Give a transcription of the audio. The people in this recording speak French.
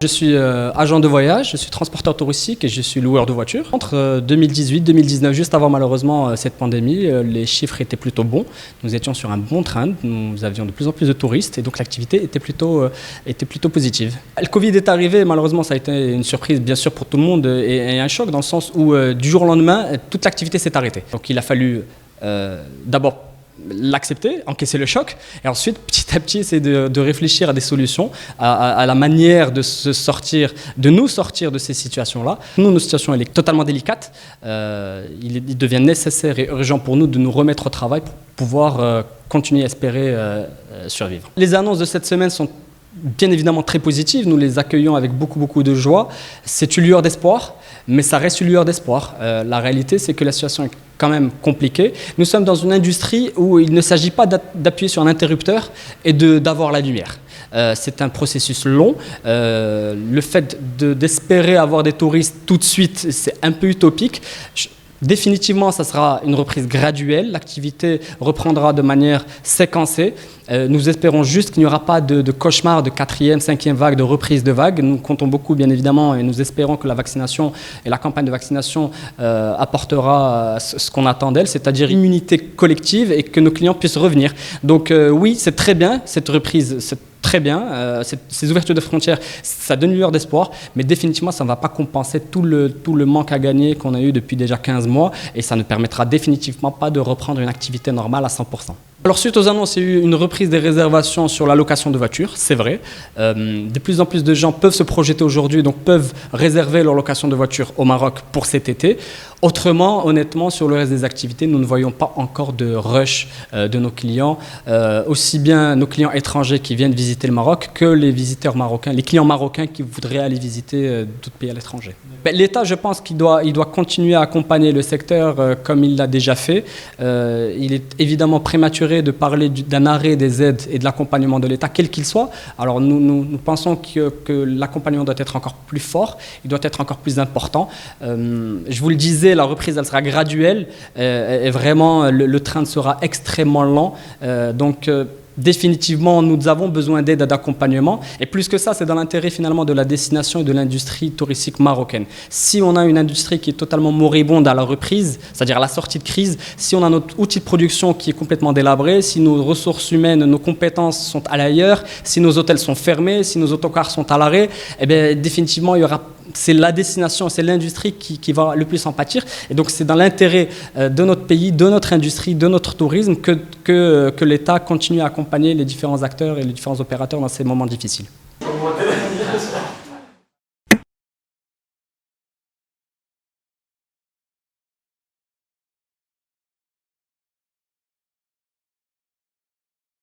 Je suis agent de voyage, je suis transporteur touristique et je suis loueur de voitures. Entre 2018 et 2019, juste avant malheureusement cette pandémie, les chiffres étaient plutôt bons. Nous étions sur un bon train, nous avions de plus en plus de touristes et donc l'activité était plutôt positive. Le Covid est arrivé, malheureusement ça a été une surprise bien sûr pour tout le monde et un choc dans le sens où du jour au lendemain, toute l'activité s'est arrêtée. Donc il a fallu d'abord l'accepter, encaisser le choc, et ensuite petit à petit essayer de réfléchir à des solutions, à la manière de nous sortir de ces situations-là. Nous, notre situation elle est totalement délicate. Il devient nécessaire et urgent pour nous de nous remettre au travail pour pouvoir continuer à espérer survivre. Les annonces de cette semaine sont bien évidemment très positives, nous les accueillons avec beaucoup de joie. C'est une lueur d'espoir, mais ça reste une lueur d'espoir. La réalité, c'est que la situation est quand même compliquée. Nous sommes dans une industrie où il ne s'agit pas d'appuyer sur un interrupteur et d'avoir la lumière. C'est un processus long. Le fait d'espérer avoir des touristes tout de suite, c'est un peu utopique. Définitivement, ça sera une reprise graduelle. L'activité reprendra de manière séquencée. Nous espérons juste qu'il n'y aura pas de cauchemar de 4e, 5e vague, de reprise de vague. Nous comptons beaucoup, bien évidemment, et nous espérons que la vaccination et la campagne de vaccination apportera ce qu'on attend d'elle, c'est-à-dire immunité collective et que nos clients puissent revenir. Donc oui, c'est très bien, cette reprise, c'est très bien. Ces ouvertures de frontières, ça donne une lueur d'espoir, mais définitivement, ça ne va pas compenser tout le manque à gagner qu'on a eu depuis déjà 15 mois et ça ne permettra définitivement pas de reprendre une activité normale à 100%. Alors suite aux annonces, il y a eu une reprise des réservations sur la location de voitures, c'est vrai. De plus en plus de gens peuvent se projeter aujourd'hui, donc peuvent réserver leur location de voiture au Maroc pour cet été. Autrement, honnêtement, sur le reste des activités, nous ne voyons pas encore de rush de nos clients, aussi bien nos clients étrangers qui viennent visiter le Maroc que les visiteurs marocains, les clients marocains qui voudraient aller visiter d'autres pays à l'étranger. L'État, je pense qu'il doit continuer à accompagner le secteur comme il l'a déjà fait. Il est évidemment prématuré de parler d'un arrêt des aides et de l'accompagnement de l'État, quel qu'il soit. Alors nous pensons que l'accompagnement doit être encore plus fort, il doit être encore plus important. Je vous le disais, la reprise elle sera graduelle et vraiment le train sera extrêmement lent. Définitivement, nous avons besoin d'aide et d'accompagnement. Et plus que ça, c'est dans l'intérêt finalement de la destination et de l'industrie touristique marocaine. Si on a une industrie qui est totalement moribonde à la reprise, c'est-à-dire à la sortie de crise, si on a notre outil de production qui est complètement délabré, si nos ressources humaines, nos compétences sont à l'ailleurs, si nos hôtels sont fermés, si nos autocars sont à l'arrêt, eh bien, définitivement, c'est la destination, c'est l'industrie qui va le plus en pâtir. Et donc, c'est dans l'intérêt de notre pays, de notre industrie, de notre tourisme que l'État continue à accompagner les différents acteurs et les différents opérateurs dans ces moments difficiles.